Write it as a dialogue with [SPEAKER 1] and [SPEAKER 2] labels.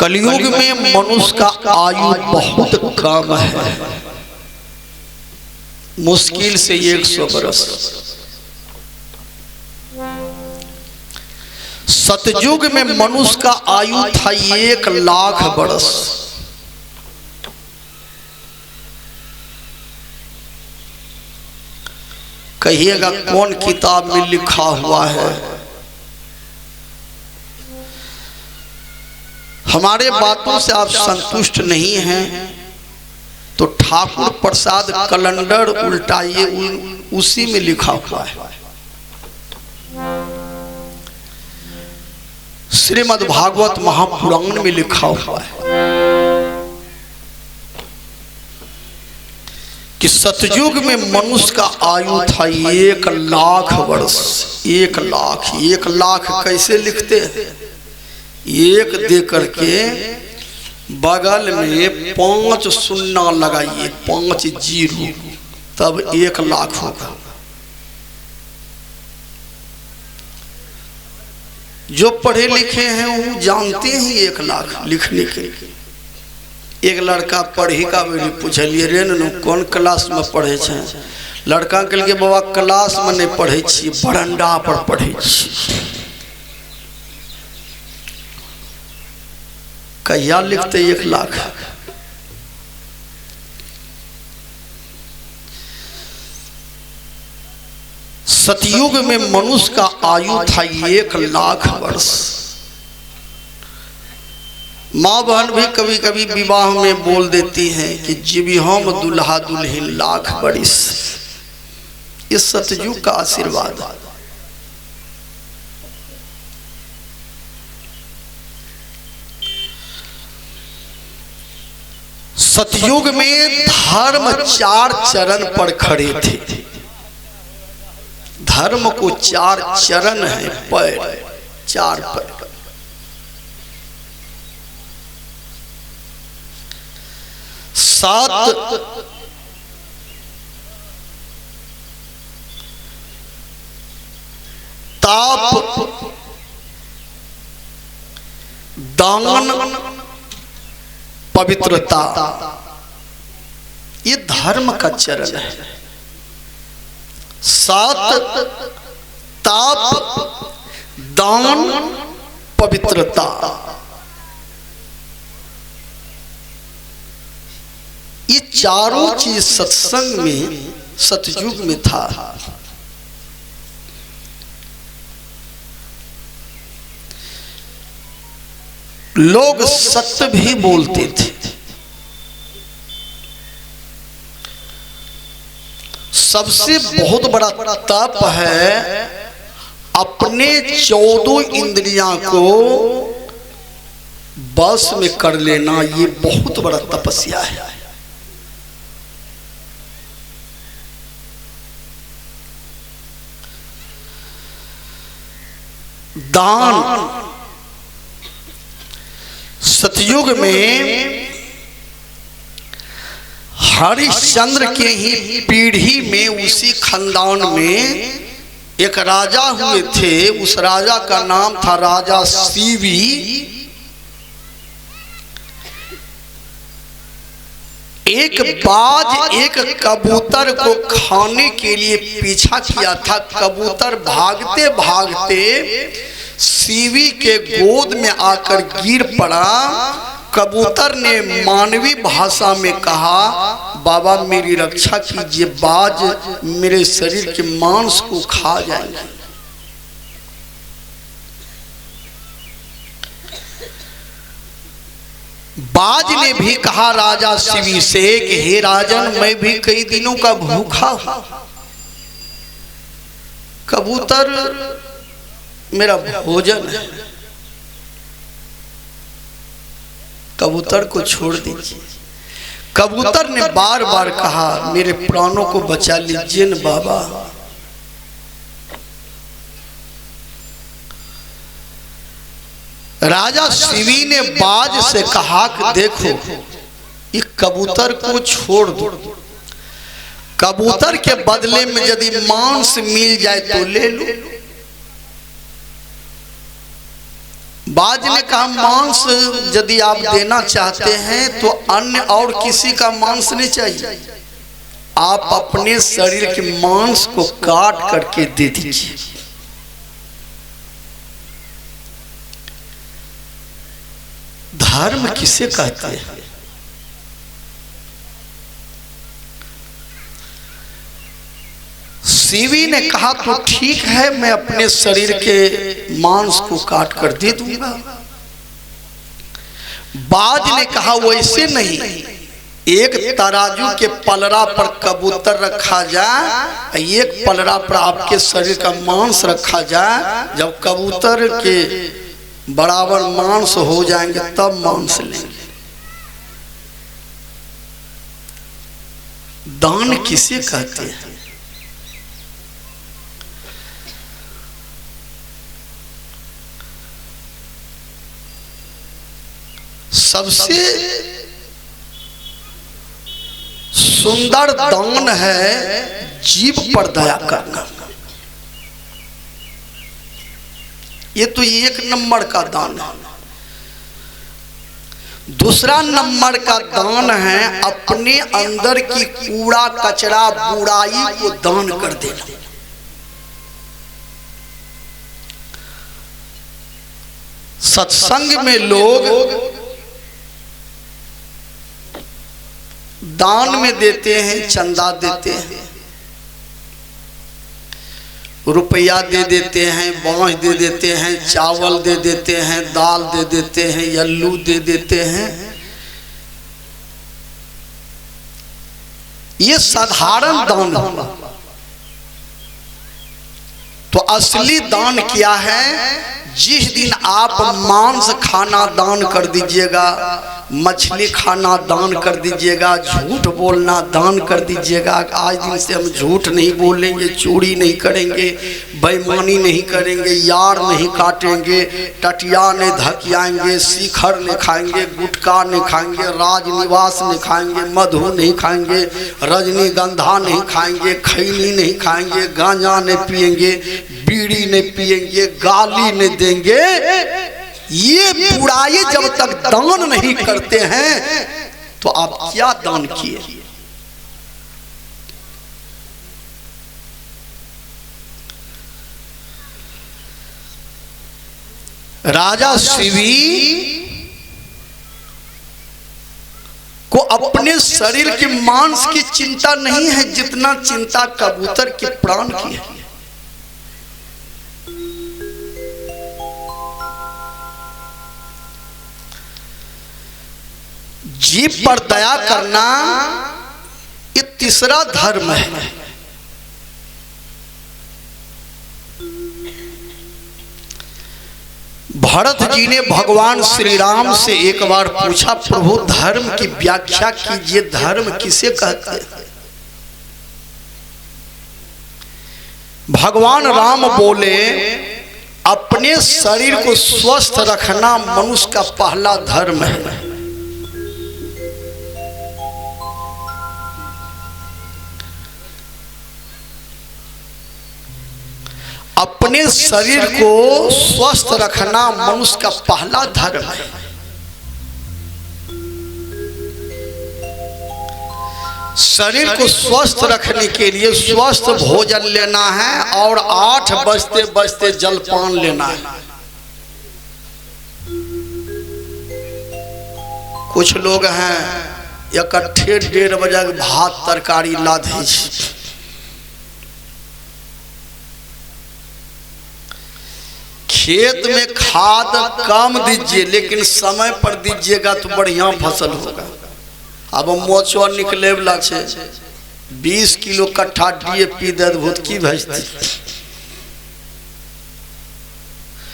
[SPEAKER 1] कलयुग में मनुष्य का आयु बहुत कम है, मुश्किल से 100 बरस। सतयुग में मनुष्य का आयु था 1,00,000 बरस। कहिएगा कौन किताब में लिखा हुआ है? हमारे बातों से आप संतुष्ट नहीं हैं तो ठाकुर प्रसाद कैलेंडर उल्टाइए, उसी में लिखा हुआ है। श्रीमद् भागवत महापुराण में लिखा हुआ है कि सतयुग में मनुष्य का आयु था 1,00,000 वर्ष। 1,00,000 1,00,000 कैसे लिखते हैं? एक दे करके बगल में 5 शून्य लगाइए, 5 जीरो, तब 1,00,000 होगा। जो पढ़े लिखे हैं वो जानते हैं 1,00,000 लिखने के। एक लड़का पढ़ेगा, मेरे पूछलिए रे न कौन क्लास में पढ़े छे? लड़का कहलकै बाबा क्लास में नहीं पढ़े छी, बरंडा पर पढ़े छी। कहिया लिखते 1,00,000? सतयुग में मनुष्य का आयु था 1,00,000 वर्ष। माँ बहन भी कभी कभी विवाह में बोल देती हैं कि जीविहम दुल्हा दुल्हन लाख बरिस। इस सतयुग का आशीर्वाद। सतयुग में धर्म 4 चरण पर खड़े थे। धर्म को 4 चरण है, पैर, 4 पैर। सात ताप, दान, पवित्रता, ये धर्म का चरण है। 7 ताप, दान, पवित्रता, ये चारों चीज सत्संग में सतयुग में था। लोग सत्य भी बोलते थे। सबसे बहुत बड़ा तप है अपने 14 इंद्रियां को बस में कर लेना। ये बहुत बड़ा तपस्या है। दान, सतयुग में हरिश्चंद्र के ही पीढ़ी में, उसी खानदान में एक राजा हुए थे। उस राजा का नाम था राजा सीवी। एक बाज एक कबूतर को खाने के लिए पीछा किया था। कबूतर भागते भागते सीवी के गोद में आकर गिर पड़ा। कबूतर ने मानवी भाषा में कहा, बाबा मेरी रक्षा कीजिए, बाज मेरे शरीर के मांस को खा जाएंगे। बाज ने भी कहा राजा शिवी से कि हे राजन, मैं भी कई दिनों का भूखा हूं, कबूतर मेरा भोजन है, कबूतर को छोड़ दीजिए। कबूतर ने बार बार कहा, मेरे प्राणों को बचा लीजिए न बाबा। राजा शिवी ने बाज से कहा कि देखो, ये कबूतर को छोड़ दो, कबूतर के बदले में यदि मांस मिल जाए तो ले लो। बाज ने कहा मांस यदि आप देना चाहते हैं तो अन्य और किसी का मांस नहीं चाहिए, आप अपने शरीर के मांस को काट करके दे दीजिए। धर्म किसे कहते हैं? सीवी ने कहा तो ठीक है, मैं अपने शरीर के मांस को काट कर दे दूंगा। बाज ने कहा वैसे नहीं, एक तराजू के पलड़ा पर कबूतर रखा जाए, एक पलड़ा पर आपके शरीर का मांस रखा जाए, जब कबूतर के बराबर मांस हो जाएंगे तब मांस लेंगे। दान किसे कहते हैं? सबसे सुंदर दान है जीव पर दया करना। ये तो एक नंबर का दान है। दूसरा नंबर का दान है अपने अंदर की कूड़ा कचरा बुराई को दान कर देना। सत्संग में लोग दान में देते हैं, चंदा देते हैं, रुपया दे देते हैं, बाँस दे देते हैं, चावल दे देते हैं, दाल दे देते हैं, यल्लू दे देते हैं। ये साधारण दान है। तो असली दान क्या है? जिस दिन आप मांस खाना दान कर दीजिएगा, मछली खाना दान कर दीजिएगा, झूठ बोलना दान कर दीजिएगा। आज दिन से हम झूठ नहीं बोलेंगे, चोरी नहीं करेंगे, बेईमानी नहीं करेंगे, यार नहीं काटेंगे, टटिया नहीं धकियाएंगे, शिखर नहीं खाएंगे, गुटखा नहीं खाएंगे, राजनिवास नहीं खाएंगे, मधु नहीं खाएंगे, रजनीगंधा नहीं खाएंगे, खैनी नहीं खाएंगे, गांजा नहीं पिएंगे, बीड़ी नहीं पिएंगे, गाली नहीं देंगे। ये बुराई जब तक दान नहीं करते हैं तो आप क्या दान किए? राजा शिवी को अपने शरीर के मांस की चिंता नहीं है जितना चिंता कबूतर के प्राण की है। जीव पर दया करना ये तीसरा धर्म है। भरत जी ने भगवान श्री राम से एक बार पूछा, प्रभु धर्म की व्याख्या कीजिए, धर्म किसे कहते हैं? भगवान राम बोले, अपने शरीर को स्वस्थ रखना मनुष्य का पहला धर्म है। अपने शरीर को स्वस्थ रखना मनुष्य का पहला धर्म है। शरीर को स्वस्थ रखने के लिए स्वस्थ भोजन लेना है और 8 बजते बजते जलपान लेना है। कुछ लोग हैं इकट्ठे 1:30 बजे भात तरकारी ला दी। खेत में खाद कम दीजिए लेकिन समय पर दीजिएगा तो बढ़िया फसल होगा। अब मोचो निकले वाला छे, 20 किलो कट्ठा DAP दे भूत की भेजती।